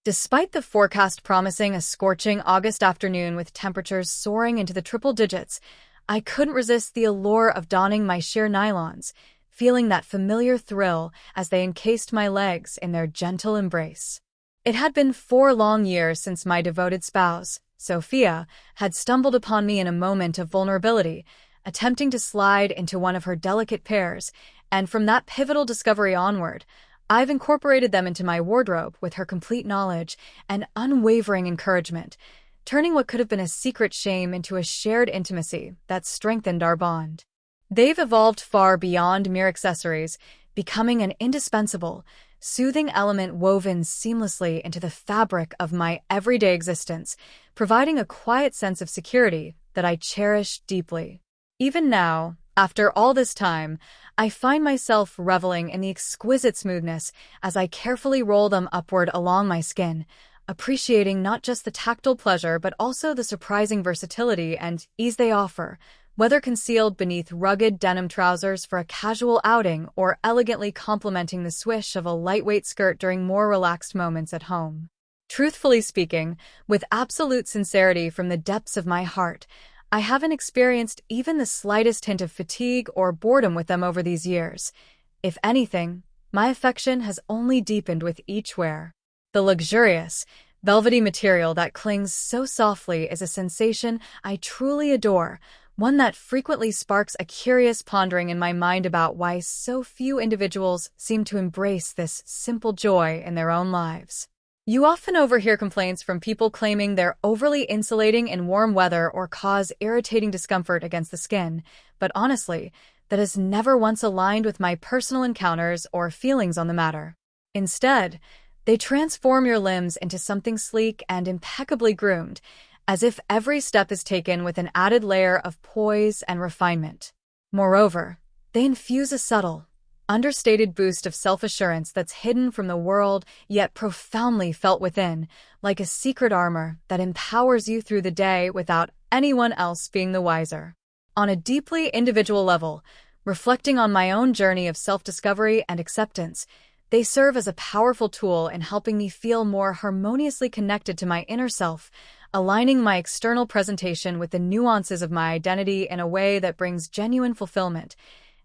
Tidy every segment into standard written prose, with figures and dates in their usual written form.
Despite the forecast promising a scorching August afternoon with temperatures soaring into the triple digits, I couldn't resist the allure of donning my sheer nylons, feeling that familiar thrill as they encased my legs in their gentle embrace. It had been 4 long years since my devoted spouse, Sophia, had stumbled upon me in a moment of vulnerability, attempting to slide into one of her delicate pairs, and from that pivotal discovery onward, I've incorporated them into my wardrobe with her complete knowledge and unwavering encouragement, turning what could have been a secret shame into a shared intimacy that strengthened our bond. They've evolved far beyond mere accessories, becoming an indispensable, soothing element woven seamlessly into the fabric of my everyday existence, providing a quiet sense of security that I cherish deeply. Even now, after all this time, I find myself reveling in the exquisite smoothness as I carefully roll them upward along my skin, appreciating not just the tactile pleasure but also the surprising versatility and ease they offer, whether concealed beneath rugged denim trousers for a casual outing or elegantly complementing the swish of a lightweight skirt during more relaxed moments at home. Truthfully speaking, with absolute sincerity from the depths of my heart, I haven't experienced even the slightest hint of fatigue or boredom with them over these years. If anything, my affection has only deepened with each wear. The luxurious, velvety material that clings so softly is a sensation I truly adore, one that frequently sparks a curious pondering in my mind about why so few individuals seem to embrace this simple joy in their own lives. You often overhear complaints from people claiming they're overly insulating in warm weather or cause irritating discomfort against the skin, but honestly, that has never once aligned with my personal encounters or feelings on the matter. Instead, they transform your limbs into something sleek and impeccably groomed, as if every step is taken with an added layer of poise and refinement. Moreover, they infuse a subtle, understated boost of self-assurance that's hidden from the world yet profoundly felt within, like a secret armor that empowers you through the day without anyone else being the wiser. On a deeply individual level, reflecting on my own journey of self-discovery and acceptance, they serve as a powerful tool in helping me feel more harmoniously connected to my inner self, aligning my external presentation with the nuances of my identity in a way that brings genuine fulfillment.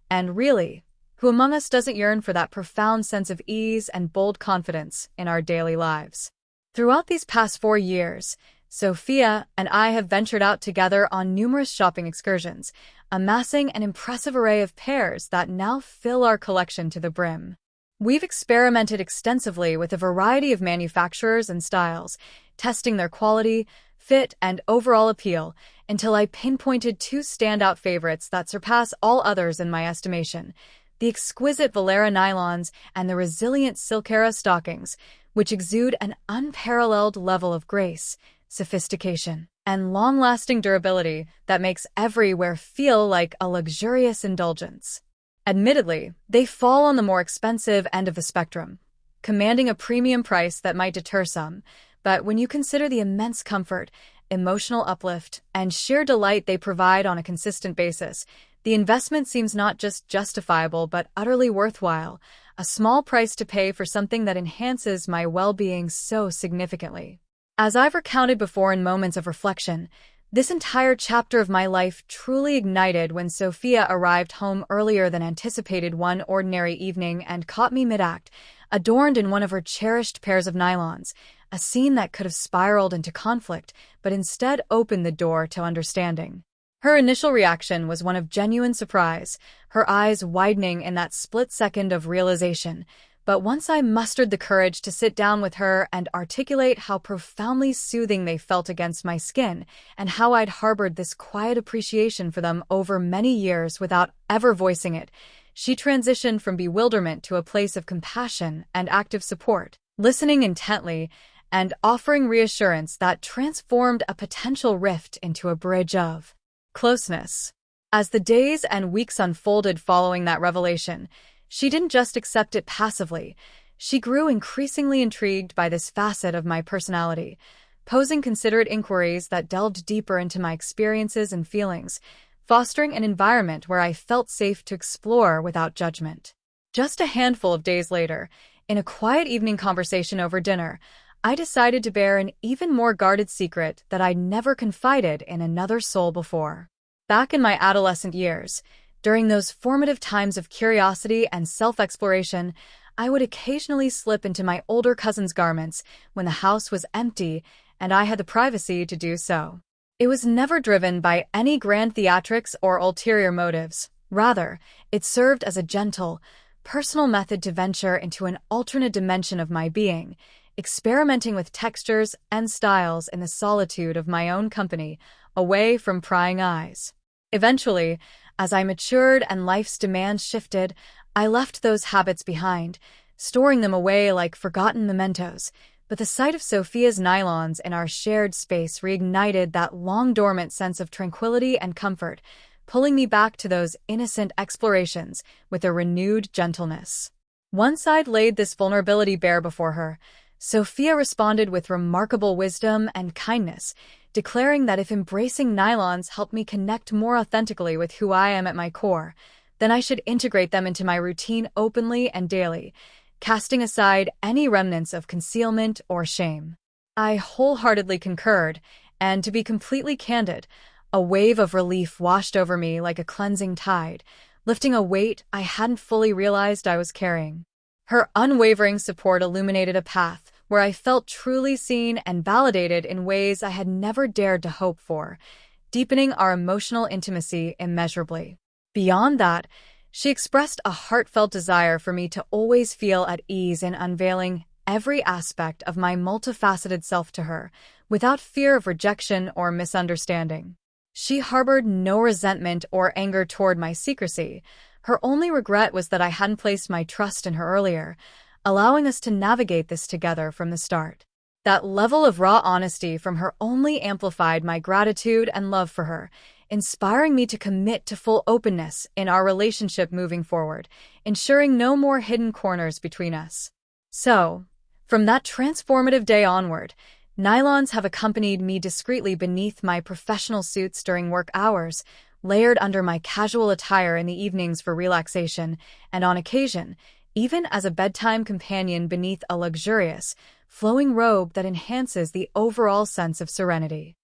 And really, who among us doesn't yearn for that profound sense of ease and bold confidence in our daily lives? Throughout these past 4 years, Sophia and I have ventured out together on numerous shopping excursions, amassing an impressive array of pairs that now fill our collection to the brim. We've experimented extensively with a variety of manufacturers and styles, testing their quality, fit, and overall appeal, until I pinpointed 2 standout favorites that surpass all others in my estimation: the exquisite Valera nylons and the resilient Silkera stockings, which exude an unparalleled level of grace, sophistication, and long-lasting durability that makes every wear feel like a luxurious indulgence. Admittedly, they fall on the more expensive end of the spectrum, commanding a premium price that might deter some, but when you consider the immense comfort, emotional uplift, and sheer delight they provide on a consistent basis, the investment seems not just justifiable but utterly worthwhile, a small price to pay for something that enhances my well-being so significantly. As I've recounted before in moments of reflection, this entire chapter of my life truly ignited when Sophia arrived home earlier than anticipated one ordinary evening and caught me mid-act, adorned in one of her cherished pairs of nylons, a scene that could have spiraled into conflict, but instead opened the door to understanding. Her initial reaction was one of genuine surprise, her eyes widening in that split second of realization. But once I mustered the courage to sit down with her and articulate how profoundly soothing they felt against my skin, and how I'd harbored this quiet appreciation for them over many years without ever voicing it, she transitioned from bewilderment to a place of compassion and active support, listening intently and offering reassurance that transformed a potential rift into a bridge of closeness. As the days and weeks unfolded following that revelation, she didn't just accept it passively. She grew increasingly intrigued by this facet of my personality, posing considerate inquiries that delved deeper into my experiences and feelings, fostering an environment where I felt safe to explore without judgment. Just a handful of days later, in a quiet evening conversation over dinner, I decided to bear an even more guarded secret that I'd never confided in another soul before. Back in my adolescent years, during those formative times of curiosity and self-exploration, I would occasionally slip into my older cousin's garments when the house was empty and I had the privacy to do so. It was never driven by any grand theatrics or ulterior motives. Rather, it served as a gentle, personal method to venture into an alternate dimension of my being, experimenting with textures and styles in the solitude of my own company, away from prying eyes. Eventually, as I matured and life's demands shifted, I left those habits behind, storing them away like forgotten mementos. But the sight of Sophia's nylons in our shared space reignited that long-dormant sense of tranquility and comfort, pulling me back to those innocent explorations with a renewed gentleness. Once I'd laid this vulnerability bare before her, Sophia responded with remarkable wisdom and kindness, declaring that if embracing nylons helped me connect more authentically with who I am at my core, then I should integrate them into my routine openly and daily, casting aside any remnants of concealment or shame. I wholeheartedly concurred, and to be completely candid, a wave of relief washed over me like a cleansing tide, lifting a weight I hadn't fully realized I was carrying. Her unwavering support illuminated a path where I felt truly seen and validated in ways I had never dared to hope for, deepening our emotional intimacy immeasurably. Beyond that, she expressed a heartfelt desire for me to always feel at ease in unveiling every aspect of my multifaceted self to her, without fear of rejection or misunderstanding. She harbored no resentment or anger toward my secrecy. Her only regret was that I hadn't placed my trust in her earlier, allowing us to navigate this together from the start. That level of raw honesty from her only amplified my gratitude and love for her, inspiring me to commit to full openness in our relationship moving forward, ensuring no more hidden corners between us. So, from that transformative day onward, nylons have accompanied me discreetly beneath my professional suits during work hours, layered under my casual attire in the evenings for relaxation, and on occasion, even as a bedtime companion beneath a luxurious, flowing robe that enhances the overall sense of serenity.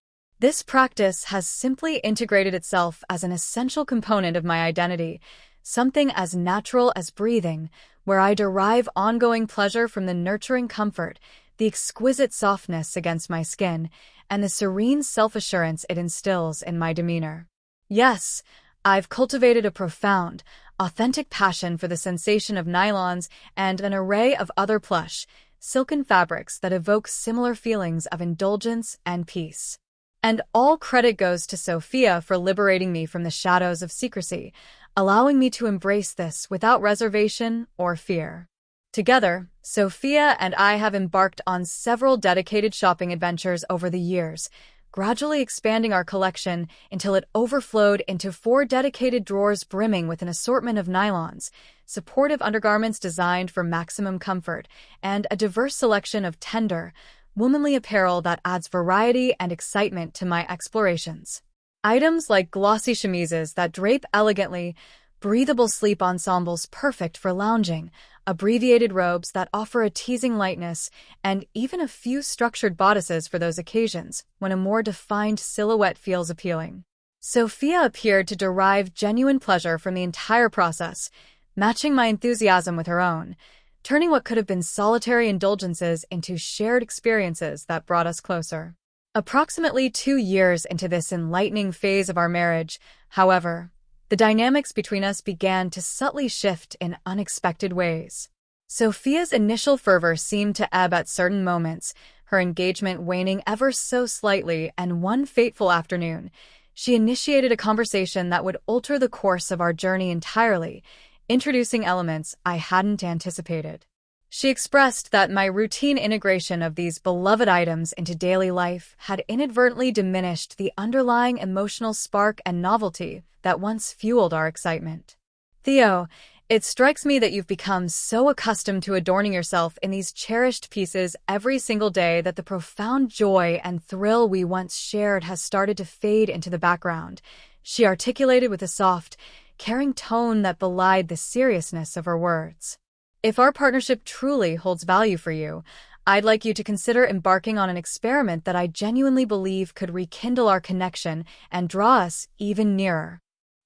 This practice has simply integrated itself as an essential component of my identity, something as natural as breathing, where I derive ongoing pleasure from the nurturing comfort, the exquisite softness against my skin, and the serene self-assurance it instills in my demeanor. Yes, I've cultivated a profound, authentic passion for the sensation of nylons and an array of other plush, silken fabrics that evoke similar feelings of indulgence and peace. And all credit goes to Sophia for liberating me from the shadows of secrecy, allowing me to embrace this without reservation or fear. Together, Sophia and I have embarked on several dedicated shopping adventures over the years, gradually expanding our collection until it overflowed into 4 dedicated drawers brimming with an assortment of nylons, supportive undergarments designed for maximum comfort, and a diverse selection of tender, womanly apparel that adds variety and excitement to my explorations. Items like glossy chemises that drape elegantly, breathable sleep ensembles perfect for lounging, abbreviated robes that offer a teasing lightness, and even a few structured bodices for those occasions when a more defined silhouette feels appealing. Sophia appeared to derive genuine pleasure from the entire process, matching my enthusiasm with her own, turning what could have been solitary indulgences into shared experiences that brought us closer. Approximately 2 years into this enlightening phase of our marriage, however, the dynamics between us began to subtly shift in unexpected ways. Sophia's initial fervor seemed to ebb at certain moments, her engagement waning ever so slightly, and one fateful afternoon, she initiated a conversation that would alter the course of our journey entirely, introducing elements I hadn't anticipated. She expressed that my routine integration of these beloved items into daily life had inadvertently diminished the underlying emotional spark and novelty that once fueled our excitement. "Theo, it strikes me that you've become so accustomed to adorning yourself in these cherished pieces every single day that the profound joy and thrill we once shared has started to fade into the background," she articulated with a soft, caring tone that belied the seriousness of her words. "If our partnership truly holds value for you, I'd like you to consider embarking on an experiment that I genuinely believe could rekindle our connection and draw us even nearer."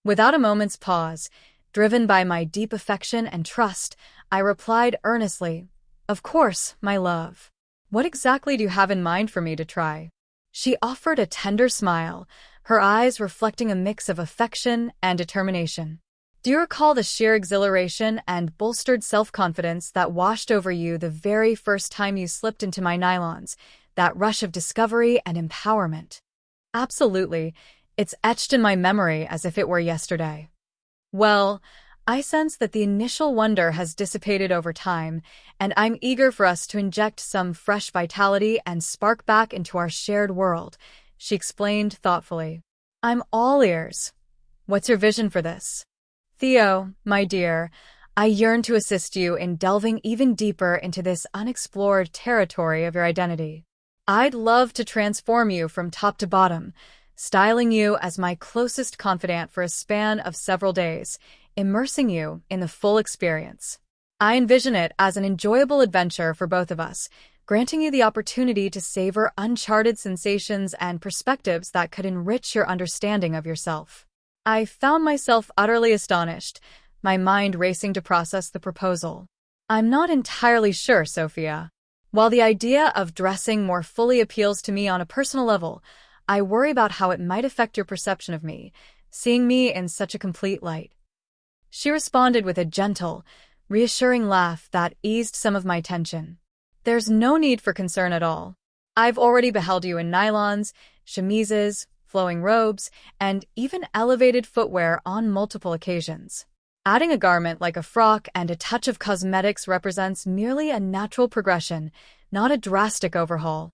Without a moment's pause, driven by my deep affection and trust, I replied earnestly, "Of course, my love. What exactly do you have in mind for me to try?" She offered a tender smile, her eyes reflecting a mix of affection and determination. "Do you recall the sheer exhilaration and bolstered self-confidence that washed over you the very first time you slipped into my nylons, that rush of discovery and empowerment?" "Absolutely. It's etched in my memory as if it were yesterday." "Well, I sense that the initial wonder has dissipated over time, and I'm eager for us to inject some fresh vitality and spark back into our shared world," she explained thoughtfully. "I'm all ears. What's your vision for this?" "Theo, my dear, I yearn to assist you in delving even deeper into this unexplored territory of your identity. I'd love to transform you from top to bottom, styling you as my closest confidant for a span of several days, immersing you in the full experience. I envision it as an enjoyable adventure for both of us, granting you the opportunity to savor uncharted sensations and perspectives that could enrich your understanding of yourself." I found myself utterly astonished, my mind racing to process the proposal. "I'm not entirely sure, Sophia. While the idea of dressing more fully appeals to me on a personal level, I worry about how it might affect your perception of me, seeing me in such a complete light." She responded with a gentle, reassuring laugh that eased some of my tension. "There's no need for concern at all. I've already beheld you in nylons, chemises, flowing robes, and even elevated footwear on multiple occasions. Adding a garment like a frock and a touch of cosmetics represents merely a natural progression, not a drastic overhaul."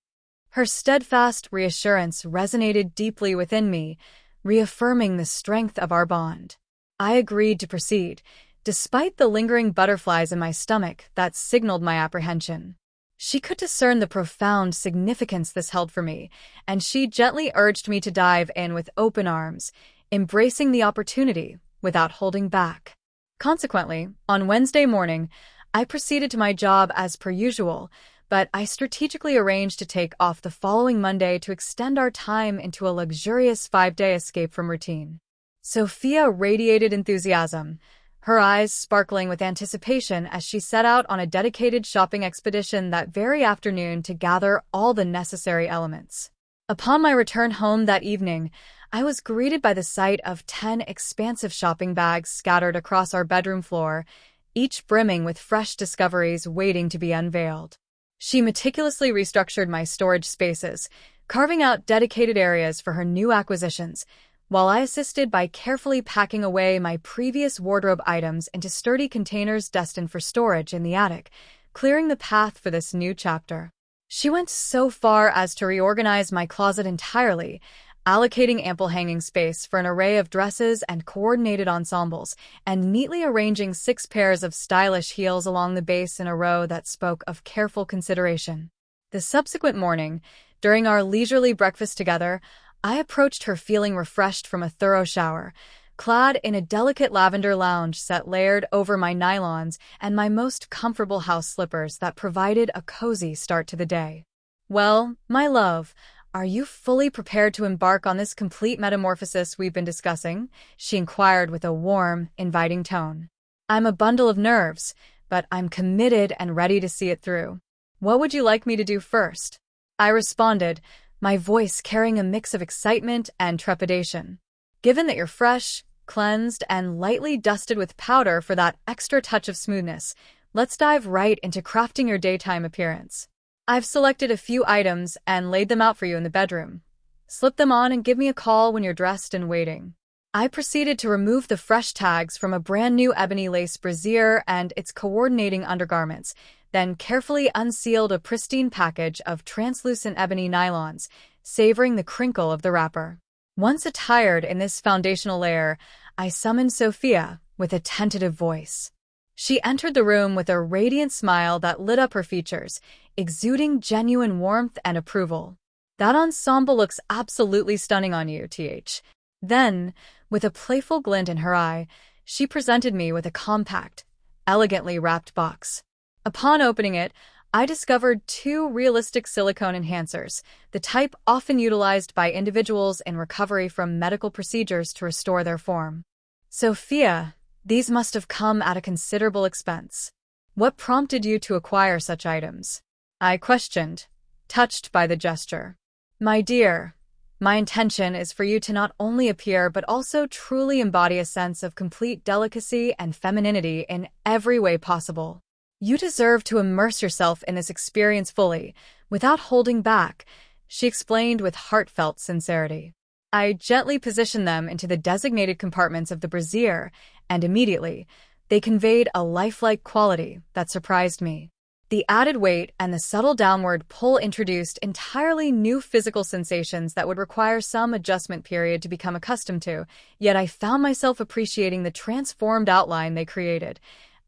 Her steadfast reassurance resonated deeply within me, reaffirming the strength of our bond. I agreed to proceed, despite the lingering butterflies in my stomach that signaled my apprehension. She could discern the profound significance this held for me, and she gently urged me to dive in with open arms, embracing the opportunity without holding back. Consequently, on Wednesday morning, I proceeded to my job as per usual, but I strategically arranged to take off the following Monday to extend our time into a luxurious 5-day escape from routine. Sophia radiated enthusiasm, her eyes sparkling with anticipation as she set out on a dedicated shopping expedition that very afternoon to gather all the necessary elements. Upon my return home that evening, I was greeted by the sight of 10 expansive shopping bags scattered across our bedroom floor, each brimming with fresh discoveries waiting to be unveiled. She meticulously restructured my storage spaces, carving out dedicated areas for her new acquisitions, while I assisted by carefully packing away my previous wardrobe items into sturdy containers destined for storage in the attic, clearing the path for this new chapter. She went so far as to reorganize my closet entirely, allocating ample hanging space for an array of dresses and coordinated ensembles, and neatly arranging 6 pairs of stylish heels along the base in a row that spoke of careful consideration. The subsequent morning, during our leisurely breakfast together, I approached her feeling refreshed from a thorough shower, clad in a delicate lavender lounge set layered over my nylons and my most comfortable house slippers that provided a cozy start to the day. "Well, my love, are you fully prepared to embark on this complete metamorphosis we've been discussing?" she inquired with a warm, inviting tone. "I'm a bundle of nerves, but I'm committed and ready to see it through. What would you like me to do first?" I responded, my voice carrying a mix of excitement and trepidation. "Given that you're fresh, cleansed, and lightly dusted with powder for that extra touch of smoothness, let's dive right into crafting your daytime appearance. I've selected a few items and laid them out for you in the bedroom. Slip them on and give me a call when you're dressed and waiting." I proceeded to remove the fresh tags from a brand new ebony lace brassiere and its coordinating undergarments, then carefully unsealed a pristine package of translucent ebony nylons, savoring the crinkle of the wrapper. Once attired in this foundational layer, I summoned Sophia with a tentative voice. She entered the room with a radiant smile that lit up her features, exuding genuine warmth and approval. "That ensemble looks absolutely stunning on you, TH. Then, with a playful glint in her eye, she presented me with a compact, elegantly wrapped box. Upon opening it, I discovered two realistic silicone enhancers, the type often utilized by individuals in recovery from medical procedures to restore their form. Sophia, these must have come at a considerable expense. What prompted you to acquire such items? I questioned, touched by the gesture. My dear, my intention is for you to not only appear but also truly embody a sense of complete delicacy and femininity in every way possible. You deserve to immerse yourself in this experience fully, without holding back, she explained with heartfelt sincerity. I gently positioned them into the designated compartments of the brassiere, and immediately, they conveyed a lifelike quality that surprised me. The added weight and the subtle downward pull introduced entirely new physical sensations that would require some adjustment period to become accustomed to, yet I found myself appreciating the transformed outline they created,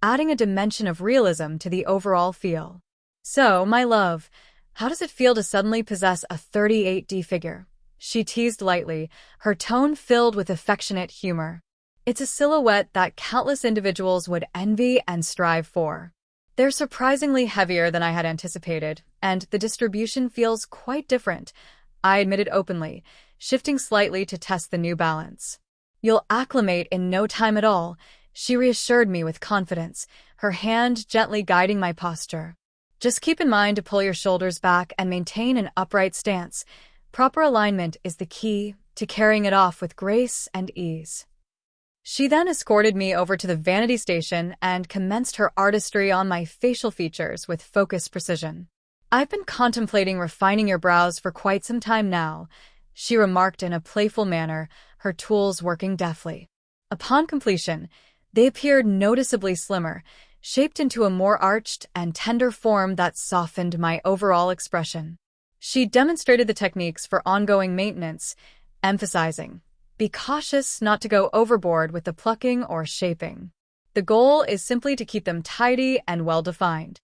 adding a dimension of realism to the overall feel. So, my love, how does it feel to suddenly possess a 38D figure? She teased lightly, her tone filled with affectionate humor. It's a silhouette that countless individuals would envy and strive for. They're surprisingly heavier than I had anticipated, and the distribution feels quite different, I admitted openly, shifting slightly to test the new balance. You'll acclimate in no time at all, she reassured me with confidence, her hand gently guiding my posture. Just keep in mind to pull your shoulders back and maintain an upright stance. Proper alignment is the key to carrying it off with grace and ease. She then escorted me over to the vanity station and commenced her artistry on my facial features with focused precision. I've been contemplating refining your brows for quite some time now, she remarked in a playful manner, her tools working deftly. Upon completion, they appeared noticeably slimmer, shaped into a more arched and tender form that softened my overall expression. She demonstrated the techniques for ongoing maintenance, emphasizing, be cautious not to go overboard with the plucking or shaping. The goal is simply to keep them tidy and well-defined.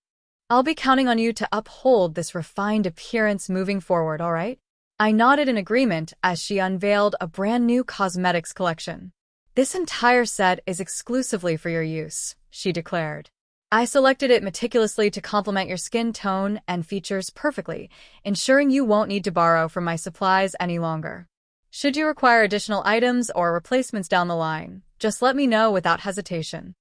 I'll be counting on you to uphold this refined appearance moving forward, all right? I nodded in agreement as she unveiled a brand new cosmetics collection. This entire set is exclusively for your use, she declared. I selected it meticulously to complement your skin tone and features perfectly, ensuring you won't need to borrow from my supplies any longer. Should you require additional items or replacements down the line, just let me know without hesitation.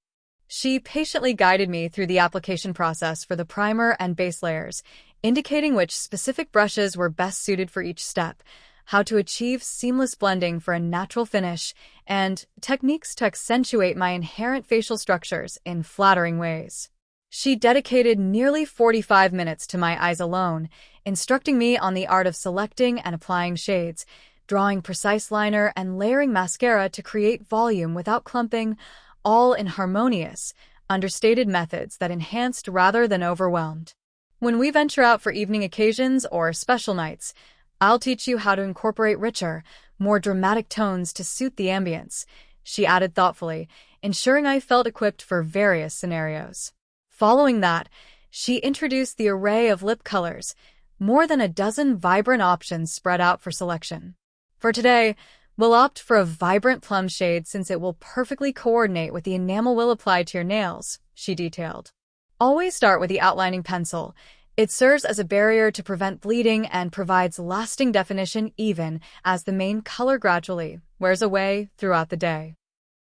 She patiently guided me through the application process for the primer and base layers, indicating which specific brushes were best suited for each step, how to achieve seamless blending for a natural finish, and techniques to accentuate my inherent facial structures in flattering ways. She dedicated nearly 45 minutes to my eyes alone, instructing me on the art of selecting and applying shades, drawing precise liner and layering mascara to create volume without clumping, all in harmonious, understated methods that enhanced rather than overwhelmed. When we venture out for evening occasions or special nights, I'll teach you how to incorporate richer, more dramatic tones to suit the ambience, she added thoughtfully, ensuring I felt equipped for various scenarios. Following that, she introduced the array of lip colors, more than a dozen vibrant options spread out for selection. For today, we'll opt for a vibrant plum shade since it will perfectly coordinate with the enamel we'll apply to your nails, she detailed. Always start with the outlining pencil. It serves as a barrier to prevent bleeding and provides lasting definition even as the main color gradually wears away throughout the day.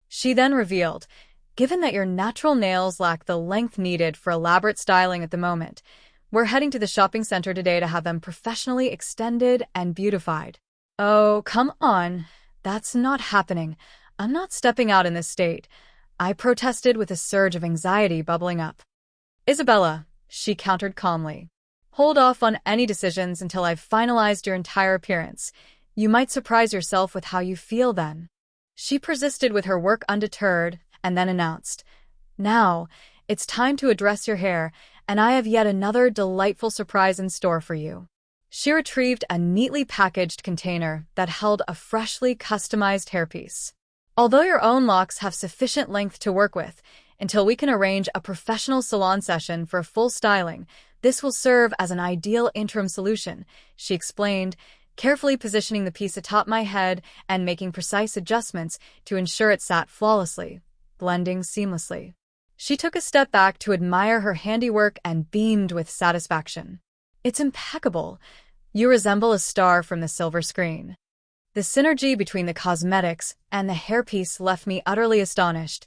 She then revealed, given that your natural nails lack the length needed for elaborate styling at the moment, we're heading to the shopping center today to have them professionally extended and beautified. Oh, come on. That's not happening. I'm not stepping out in this state, I protested with a surge of anxiety bubbling up. Isabella, she countered calmly. Hold off on any decisions until I've finalized your entire appearance. You might surprise yourself with how you feel then. She persisted with her work undeterred and then announced, now, it's time to address your hair, and I have yet another delightful surprise in store for you. She retrieved a neatly packaged container that held a freshly customized hairpiece. Although your own locks have sufficient length to work with, until we can arrange a professional salon session for full styling, this will serve as an ideal interim solution, she explained, carefully positioning the piece atop my head and making precise adjustments to ensure it sat flawlessly, blending seamlessly. She took a step back to admire her handiwork and beamed with satisfaction. It's impeccable. You resemble a star from the silver screen. The synergy between the cosmetics and the hairpiece left me utterly astonished.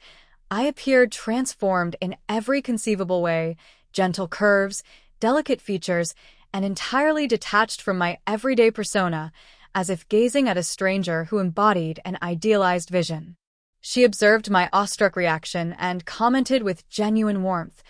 I appeared transformed in every conceivable way, gentle curves, delicate features, and entirely detached from my everyday persona, as if gazing at a stranger who embodied an idealized vision. She observed my awestruck reaction and commented with genuine warmth.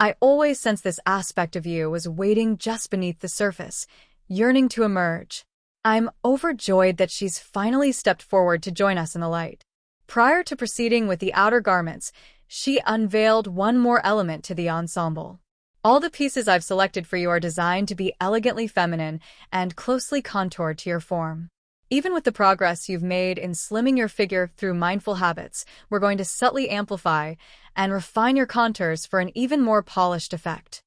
I always sensed this aspect of you was waiting just beneath the surface, yearning to emerge. I'm overjoyed that she's finally stepped forward to join us in the light. Prior to proceeding with the outer garments, she unveiled one more element to the ensemble. All the pieces I've selected for you are designed to be elegantly feminine and closely contoured to your form. Even with the progress you've made in slimming your figure through mindful habits, we're going to subtly amplify and refine your contours for an even more polished effect.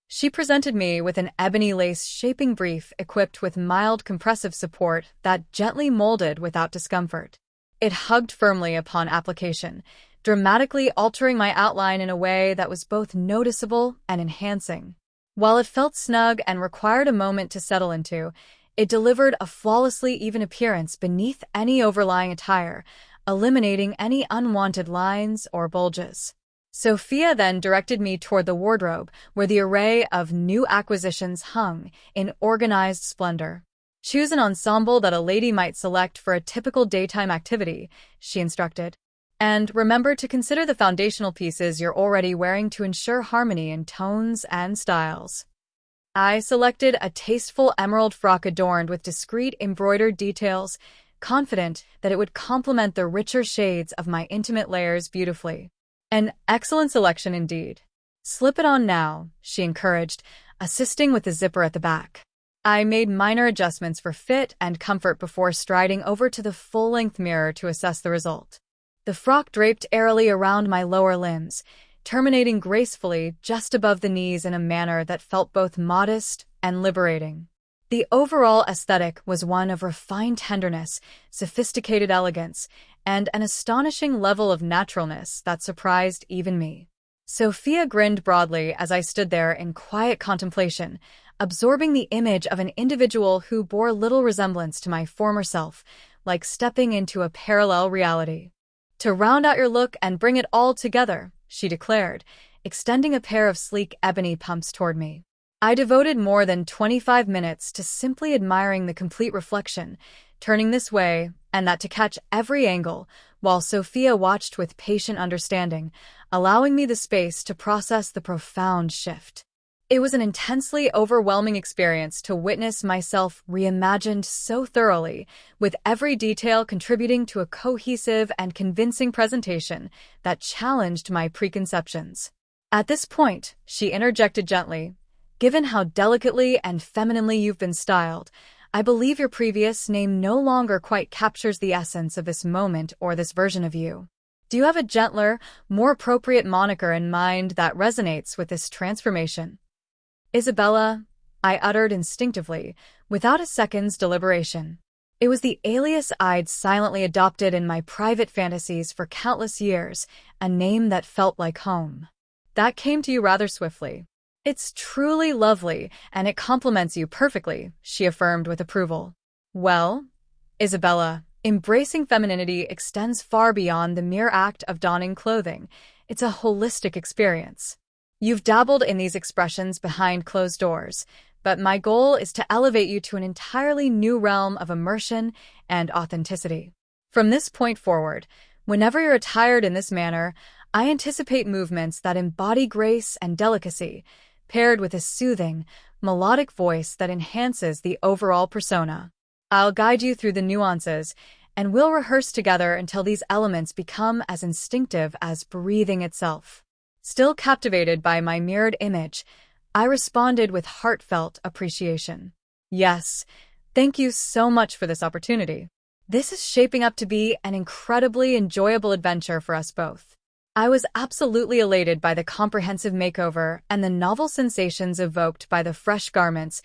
She presented me with an ebony lace shaping brief equipped with mild compressive support that gently molded without discomfort. It hugged firmly upon application, dramatically altering my outline in a way that was both noticeable and enhancing. While it felt snug and required a moment to settle into, it delivered a flawlessly even appearance beneath any overlying attire, eliminating any unwanted lines or bulges. Sophia then directed me toward the wardrobe, where the array of new acquisitions hung in organized splendor. Choose an ensemble that a lady might select for a typical daytime activity, she instructed. And remember to consider the foundational pieces you're already wearing to ensure harmony in tones and styles. I selected a tasteful emerald frock adorned with discreet embroidered details, confident that it would complement the richer shades of my intimate layers beautifully. An excellent selection indeed. Slip it on now, she encouraged, assisting with the zipper at the back. I made minor adjustments for fit and comfort before striding over to the full-length mirror to assess the result. The frock draped airily around my lower limbs, terminating gracefully just above the knees in a manner that felt both modest and liberating. The overall aesthetic was one of refined tenderness, sophisticated elegance, and an astonishing level of naturalness that surprised even me. Sophia grinned broadly as I stood there in quiet contemplation, absorbing the image of an individual who bore little resemblance to my former self, like stepping into a parallel reality. To round out your look and bring it all together, she declared, extending a pair of sleek ebony pumps toward me. I devoted more than 25 minutes to simply admiring the complete reflection, turning this way and that to catch every angle, while Sophia watched with patient understanding, allowing me the space to process the profound shift. It was an intensely overwhelming experience to witness myself reimagined so thoroughly, with every detail contributing to a cohesive and convincing presentation that challenged my preconceptions. At this point, she interjected gently, "Given how delicately and femininely you've been styled, I believe your previous name no longer quite captures the essence of this moment or this version of you. Do you have a gentler, more appropriate moniker in mind that resonates with this transformation?" "Isabella," I uttered instinctively, without a second's deliberation. It was the alias I'd silently adopted in my private fantasies for countless years, a name that felt like home. That came to you rather swiftly. "It's truly lovely, and it complements you perfectly," she affirmed with approval. "Well, Isabella, embracing femininity extends far beyond the mere act of donning clothing. It's a holistic experience. You've dabbled in these expressions behind closed doors, but my goal is to elevate you to an entirely new realm of immersion and authenticity. From this point forward, whenever you're attired in this manner, I anticipate movements that embody grace and delicacy, paired with a soothing, melodic voice that enhances the overall persona. I'll guide you through the nuances, and we'll rehearse together until these elements become as instinctive as breathing itself." Still captivated by my mirrored image, I responded with heartfelt appreciation. "Yes, thank you so much for this opportunity. This is shaping up to be an incredibly enjoyable adventure for us both." I was absolutely elated by the comprehensive makeover and the novel sensations evoked by the fresh garments,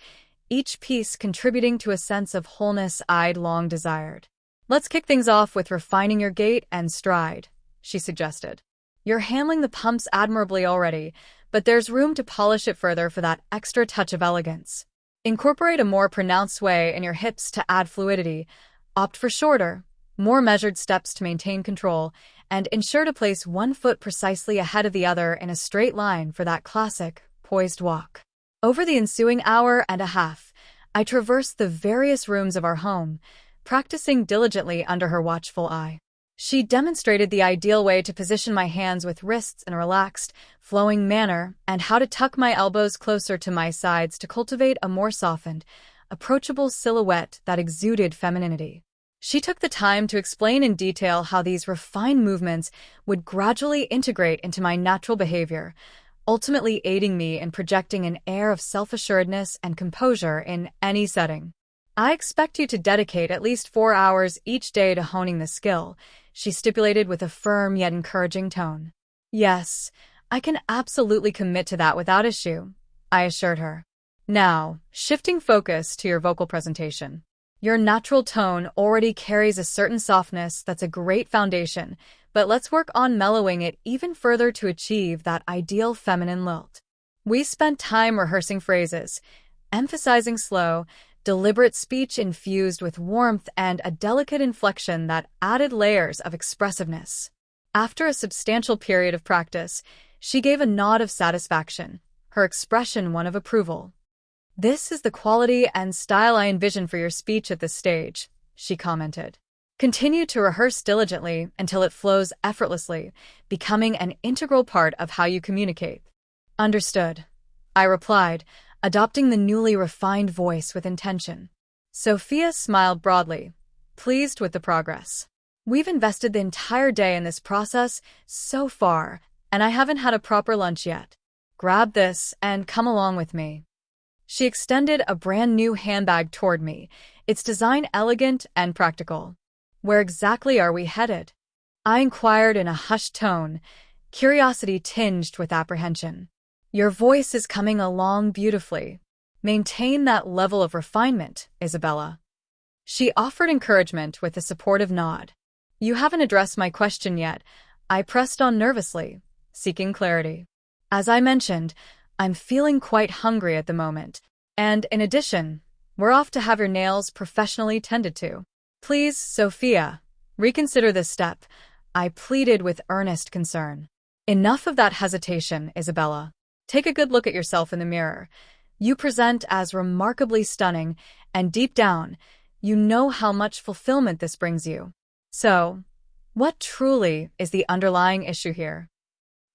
each piece contributing to a sense of wholeness I'd long desired. "Let's kick things off with refining your gait and stride," she suggested. You're handling the pumps admirably already, but there's room to polish it further for that extra touch of elegance. Incorporate a more pronounced sway in your hips to add fluidity. Opt for shorter, more measured steps to maintain control, and ensure to place one foot precisely ahead of the other in a straight line for that classic, poised walk. Over the ensuing hour and a half, I traversed the various rooms of our home, practicing diligently under her watchful eye. She demonstrated the ideal way to position my hands with wrists in a relaxed, flowing manner, and how to tuck my elbows closer to my sides to cultivate a more softened, approachable silhouette that exuded femininity. She took the time to explain in detail how these refined movements would gradually integrate into my natural behavior, ultimately aiding me in projecting an air of self-assuredness and composure in any setting. I expect you to dedicate at least 4 hours each day to honing the skill, she stipulated with a firm yet encouraging tone. Yes, I can absolutely commit to that without issue, I assured her. Now, shifting focus to your vocal presentation. Your natural tone already carries a certain softness that's a great foundation, but let's work on mellowing it even further to achieve that ideal feminine lilt. We spent time rehearsing phrases, emphasizing slow, deliberate speech infused with warmth and a delicate inflection that added layers of expressiveness. After a substantial period of practice, she gave a nod of satisfaction, her expression one of approval. This is the quality and style I envision for your speech at this stage, she commented. Continue to rehearse diligently until it flows effortlessly, becoming an integral part of how you communicate. Understood, I replied, adopting the newly refined voice with intention. Sophia smiled broadly, pleased with the progress. We've invested the entire day in this process so far, and I haven't had a proper lunch yet. Grab this and come along with me. She extended a brand new handbag toward me, its design elegant and practical. Where exactly are we headed? I inquired in a hushed tone, curiosity tinged with apprehension. Your voice is coming along beautifully. Maintain that level of refinement, Isabella. She offered encouragement with a supportive nod. You haven't addressed my question yet, I pressed on nervously, seeking clarity. As I mentioned, I'm feeling quite hungry at the moment, and in addition, we're off to have your nails professionally tended to. Please, Sophia, reconsider this step, I pleaded with earnest concern. Enough of that hesitation, Isabella. Take a good look at yourself in the mirror. You present as remarkably stunning, and deep down, you know how much fulfillment this brings you. So, what truly is the underlying issue here?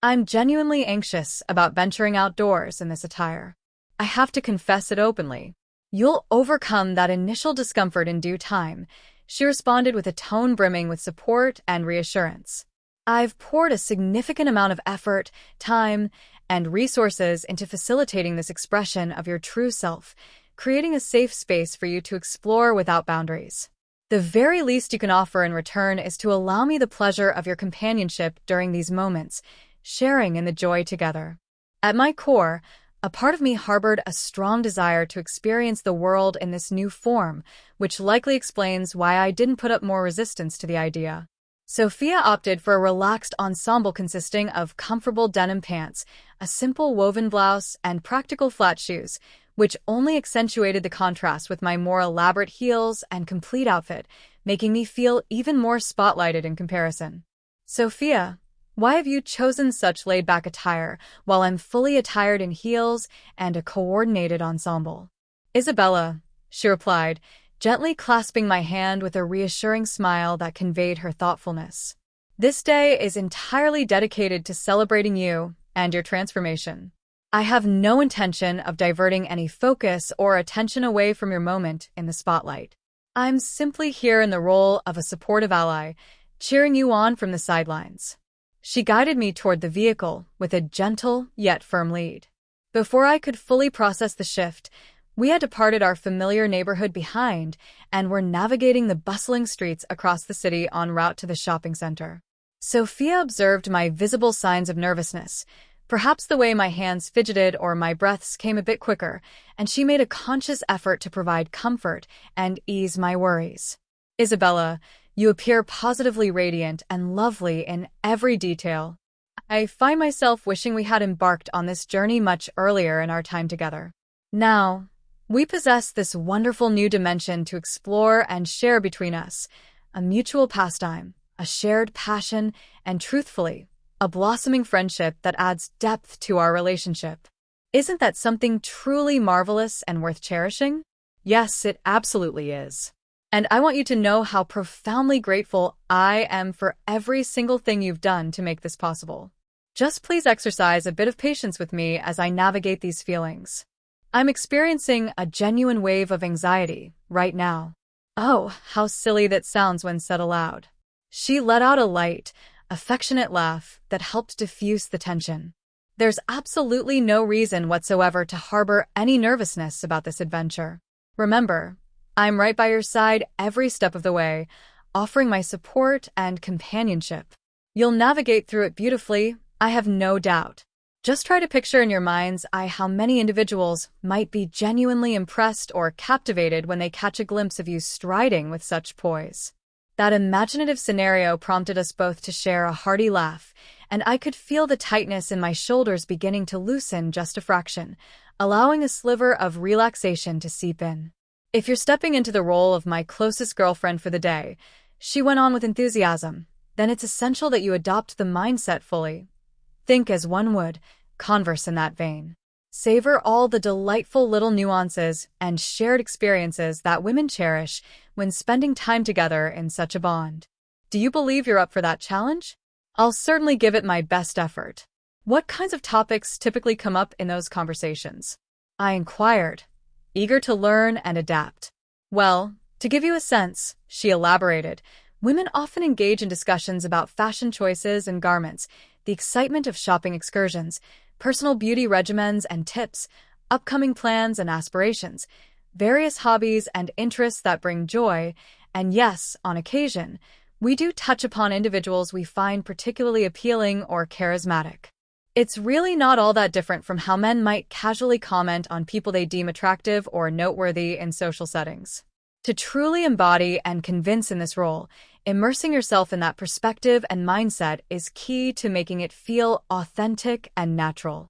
I'm genuinely anxious about venturing outdoors in this attire. I have to confess it openly. You'll overcome that initial discomfort in due time, she responded with a tone brimming with support and reassurance. I've poured a significant amount of effort, time, and resources into facilitating this expression of your true self, creating a safe space for you to explore without boundaries. The very least you can offer in return is to allow me the pleasure of your companionship during these moments, sharing in the joy together. At my core, a part of me harbored a strong desire to experience the world in this new form, which likely explains why I didn't put up more resistance to the idea. Sophia opted for a relaxed ensemble consisting of comfortable denim pants, a simple woven blouse, and practical flat shoes, which only accentuated the contrast with my more elaborate heels and complete outfit, making me feel even more spotlighted in comparison. Sophia, why have you chosen such laid-back attire while I'm fully attired in heels and a coordinated ensemble? Isabella, she replied, gently clasping my hand with a reassuring smile that conveyed her thoughtfulness. This day is entirely dedicated to celebrating you and your transformation. I have no intention of diverting any focus or attention away from your moment in the spotlight. I'm simply here in the role of a supportive ally, cheering you on from the sidelines. She guided me toward the vehicle with a gentle yet firm lead. Before I could fully process the shift, we had departed our familiar neighborhood behind and were navigating the bustling streets across the city en route to the shopping center. Sophia observed my visible signs of nervousness, perhaps the way my hands fidgeted or my breaths came a bit quicker, and she made a conscious effort to provide comfort and ease my worries. Isabella, you appear positively radiant and lovely in every detail, I find myself wishing we had embarked on this journey much earlier in our time together. Now, we possess this wonderful new dimension to explore and share between us, a mutual pastime, a shared passion, and truthfully, a blossoming friendship that adds depth to our relationship. Isn't that something truly marvelous and worth cherishing? Yes, it absolutely is. And I want you to know how profoundly grateful I am for every single thing you've done to make this possible. Just please exercise a bit of patience with me as I navigate these feelings. I'm experiencing a genuine wave of anxiety right now. Oh, how silly that sounds when said aloud. She let out a light, affectionate laugh that helped diffuse the tension. There's absolutely no reason whatsoever to harbor any nervousness about this adventure. Remember, I'm right by your side every step of the way, offering my support and companionship. You'll navigate through it beautifully, I have no doubt. Just try to picture in your mind's eye how many individuals might be genuinely impressed or captivated when they catch a glimpse of you striding with such poise. That imaginative scenario prompted us both to share a hearty laugh, and I could feel the tightness in my shoulders beginning to loosen just a fraction, allowing a sliver of relaxation to seep in. If you're stepping into the role of my closest girlfriend for the day, she went on with enthusiasm, then it's essential that you adopt the mindset fully. Think as one would, converse in that vein. Savor all the delightful little nuances and shared experiences that women cherish when spending time together in such a bond. Do you believe you're up for that challenge? I'll certainly give it my best effort. What kinds of topics typically come up in those conversations? I inquired, eager to learn and adapt. Well, to give you a sense, she elaborated, women often engage in discussions about fashion choices and garments, the excitement of shopping excursions, personal beauty regimens and tips, upcoming plans and aspirations, various hobbies and interests that bring joy, and yes, on occasion, we do touch upon individuals we find particularly appealing or charismatic. It's really not all that different from how men might casually comment on people they deem attractive or noteworthy in social settings. To truly embody and convince in this role, immersing yourself in that perspective and mindset is key to making it feel authentic and natural.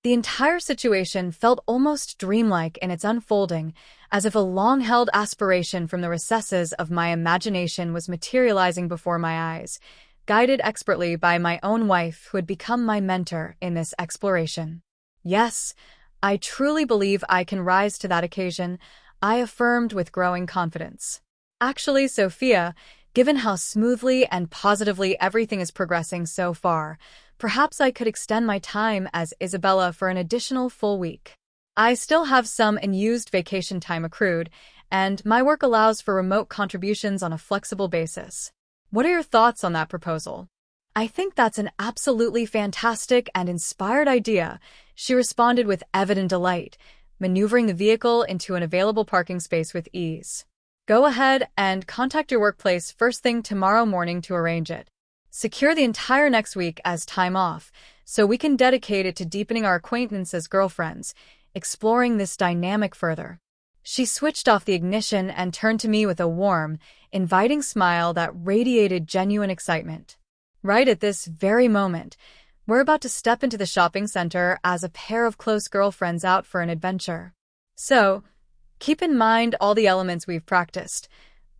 The entire situation felt almost dreamlike in its unfolding, as if a long-held aspiration from the recesses of my imagination was materializing before my eyes, guided expertly by my own wife who had become my mentor in this exploration. Yes, I truly believe I can rise to that occasion, I affirmed with growing confidence. Actually, Sophia, given how smoothly and positively everything is progressing so far, perhaps I could extend my time as Isabella for an additional full week. I still have some unused vacation time accrued, and my work allows for remote contributions on a flexible basis. What are your thoughts on that proposal? I think that's an absolutely fantastic and inspired idea, she responded with evident delight, maneuvering the vehicle into an available parking space with ease. Go ahead and contact your workplace first thing tomorrow morning to arrange it. Secure the entire next week as time off, so we can dedicate it to deepening our acquaintance as girlfriends, exploring this dynamic further. She switched off the ignition and turned to me with a warm, inviting smile that radiated genuine excitement. Right at this very moment, we're about to step into the shopping center as a pair of close girlfriends out for an adventure. So, keep in mind all the elements we've practiced,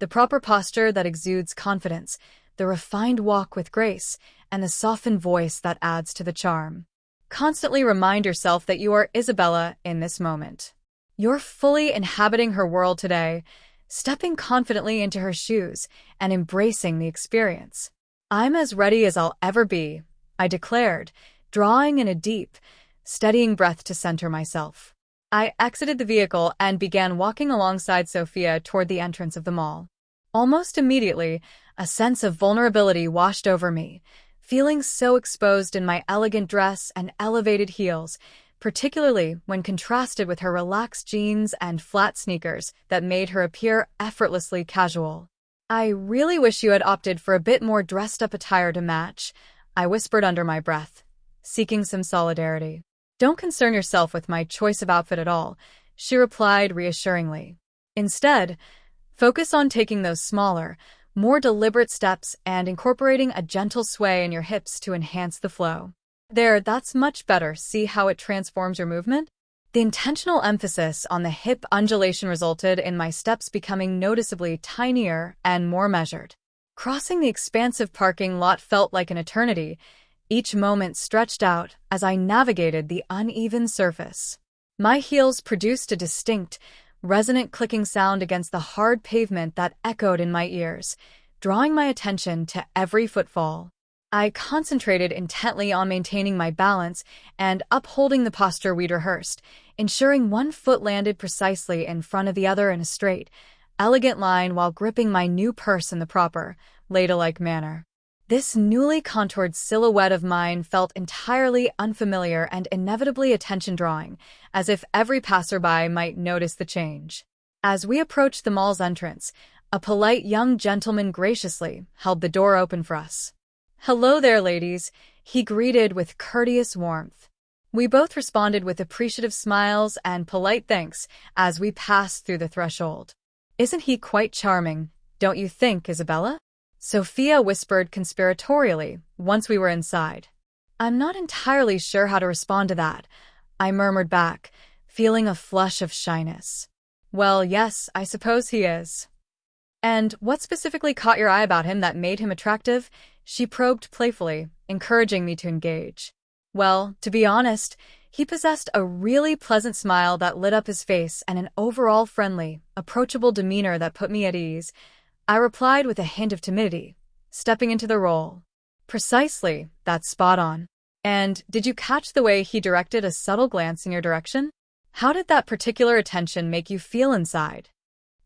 the proper posture that exudes confidence, the refined walk with grace, and the softened voice that adds to the charm. Constantly remind yourself that you are Isabella in this moment. You're fully inhabiting her world today, stepping confidently into her shoes and embracing the experience. I'm as ready as I'll ever be, I declared, drawing in a deep, steadying breath to center myself. I exited the vehicle and began walking alongside Sophia toward the entrance of the mall. Almost immediately, a sense of vulnerability washed over me, feeling so exposed in my elegant dress and elevated heels, particularly when contrasted with her relaxed jeans and flat sneakers that made her appear effortlessly casual. I really wish you had opted for a bit more dressed-up attire to match, I whispered under my breath, seeking some solidarity. Don't concern yourself with my choice of outfit at all, she replied reassuringly. Instead, focus on taking those smaller, more deliberate steps and incorporating a gentle sway in your hips to enhance the flow. There, that's much better. See how it transforms your movement? The intentional emphasis on the hip undulation resulted in my steps becoming noticeably tinier and more measured. Crossing the expansive parking lot felt like an eternity, each moment stretched out as I navigated the uneven surface. My heels produced a distinct, resonant clicking sound against the hard pavement that echoed in my ears, drawing my attention to every footfall. I concentrated intently on maintaining my balance and upholding the posture we'd rehearsed, ensuring one foot landed precisely in front of the other in a straight, elegant line while gripping my new purse in the proper, ladylike manner. This newly contoured silhouette of mine felt entirely unfamiliar and inevitably attention-drawing, as if every passerby might notice the change. As we approached the mall's entrance, a polite young gentleman graciously held the door open for us. "Hello there, ladies," he greeted with courteous warmth. We both responded with appreciative smiles and polite thanks as we passed through the threshold. "Isn't he quite charming, don't you think, Isabella?" Sophia whispered conspiratorially once we were inside. "I'm not entirely sure how to respond to that," I murmured back, feeling a flush of shyness. "Well, yes, I suppose he is." "And what specifically caught your eye about him that made him attractive?" she probed playfully, encouraging me to engage. "Well, to be honest, he possessed a really pleasant smile that lit up his face and an overall friendly, approachable demeanor that put me at ease," I replied with a hint of timidity, stepping into the role. "Precisely, that's spot on. And did you catch the way he directed a subtle glance in your direction? How did that particular attention make you feel inside?"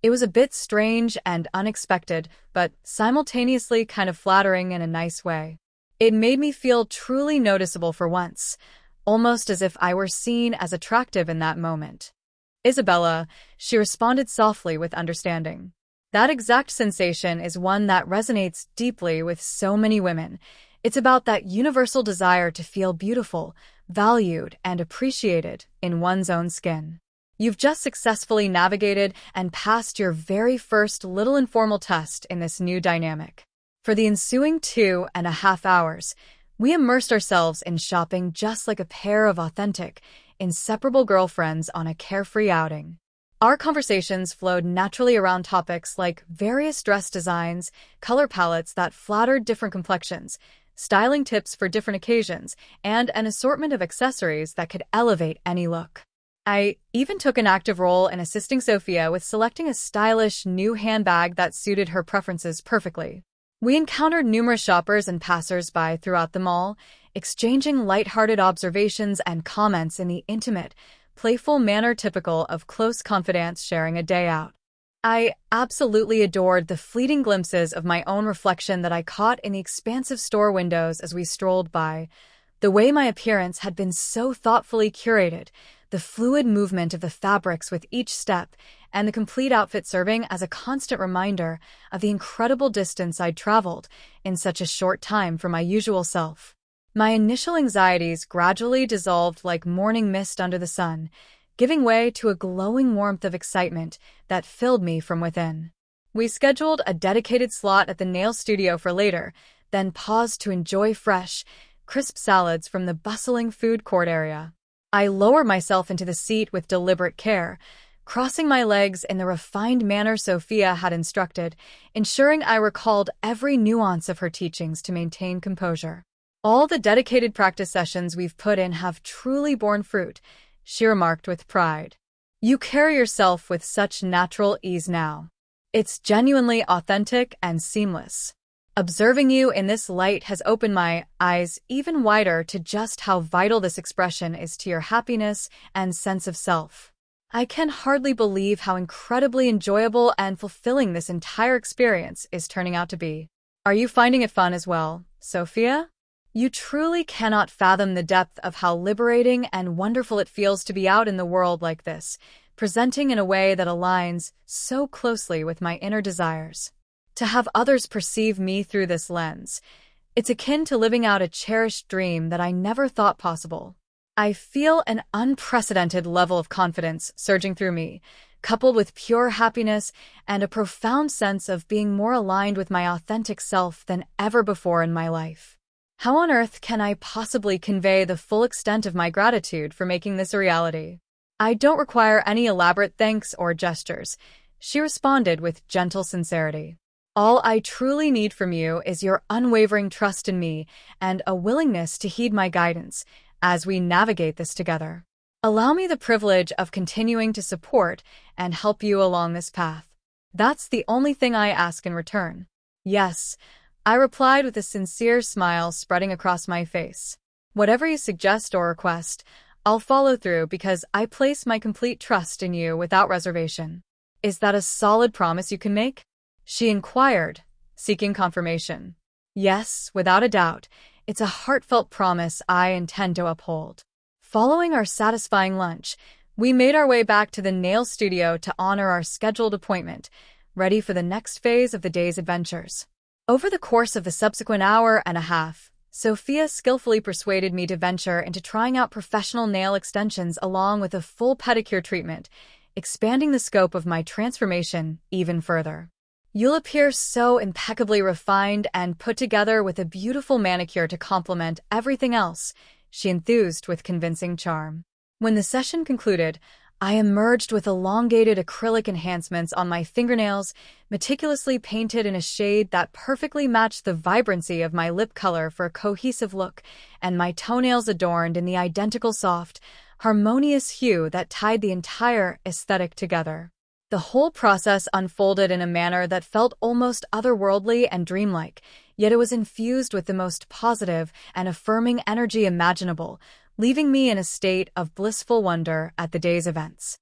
It was a bit strange and unexpected, but simultaneously kind of flattering in a nice way. It made me feel truly noticeable for once, almost as if I were seen as attractive in that moment. "Isabella," she responded softly with understanding. "That exact sensation is one that resonates deeply with so many women. It's about that universal desire to feel beautiful, valued, and appreciated in one's own skin. You've just successfully navigated and passed your very first little informal test in this new dynamic." For the ensuing 2.5 hours, we immersed ourselves in shopping just like a pair of authentic, inseparable girlfriends on a carefree outing. Our conversations flowed naturally around topics like various dress designs, color palettes that flattered different complexions, styling tips for different occasions, and an assortment of accessories that could elevate any look. I even took an active role in assisting Sophia with selecting a stylish new handbag that suited her preferences perfectly. We encountered numerous shoppers and passers-by throughout the mall, exchanging lighthearted observations and comments in the intimate, playful manner typical of close confidants sharing a day out. I absolutely adored the fleeting glimpses of my own reflection that I caught in the expansive store windows as we strolled by. The way my appearance had been so thoughtfully curated, the fluid movement of the fabrics with each step, and the complete outfit serving as a constant reminder of the incredible distance I'd traveled in such a short time from my usual self. My initial anxieties gradually dissolved like morning mist under the sun, giving way to a glowing warmth of excitement that filled me from within. We scheduled a dedicated slot at the nail studio for later, then paused to enjoy fresh, crisp salads from the bustling food court area. I lowered myself into the seat with deliberate care, crossing my legs in the refined manner Sophia had instructed, ensuring I recalled every nuance of her teachings to maintain composure. "All the dedicated practice sessions we've put in have truly borne fruit," she remarked with pride. "You carry yourself with such natural ease now. It's genuinely authentic and seamless. Observing you in this light has opened my eyes even wider to just how vital this expression is to your happiness and sense of self. I can hardly believe how incredibly enjoyable and fulfilling this entire experience is turning out to be. Are you finding it fun as well, Sophia? You truly cannot fathom the depth of how liberating and wonderful it feels to be out in the world like this, presenting in a way that aligns so closely with my inner desires. To have others perceive me through this lens, it's akin to living out a cherished dream that I never thought possible. I feel an unprecedented level of confidence surging through me, coupled with pure happiness and a profound sense of being more aligned with my authentic self than ever before in my life. How on earth can I possibly convey the full extent of my gratitude for making this a reality? I don't require any elaborate thanks or gestures, she responded with gentle sincerity. All I truly need from you is your unwavering trust in me and a willingness to heed my guidance as we navigate this together. Allow me the privilege of continuing to support and help you along this path. That's the only thing I ask in return. Yes, I replied with a sincere smile spreading across my face. Whatever you suggest or request, I'll follow through because I place my complete trust in you without reservation. Is that a solid promise you can make? She inquired, seeking confirmation. Yes, without a doubt. It's a heartfelt promise I intend to uphold. Following our satisfying lunch, we made our way back to the nail studio to honor our scheduled appointment, ready for the next phase of the day's adventures. Over the course of the subsequent hour and a half, Sophia skillfully persuaded me to venture into trying out professional nail extensions along with a full pedicure treatment, expanding the scope of my transformation even further. You'll appear so impeccably refined and put together with a beautiful manicure to complement everything else, she enthused with convincing charm. When the session concluded, I emerged with elongated acrylic enhancements on my fingernails, meticulously painted in a shade that perfectly matched the vibrancy of my lip color for a cohesive look, and my toenails adorned in the identical soft, harmonious hue that tied the entire aesthetic together. The whole process unfolded in a manner that felt almost otherworldly and dreamlike, yet it was infused with the most positive and affirming energy imaginable, leaving me in a state of blissful wonder at the day's events.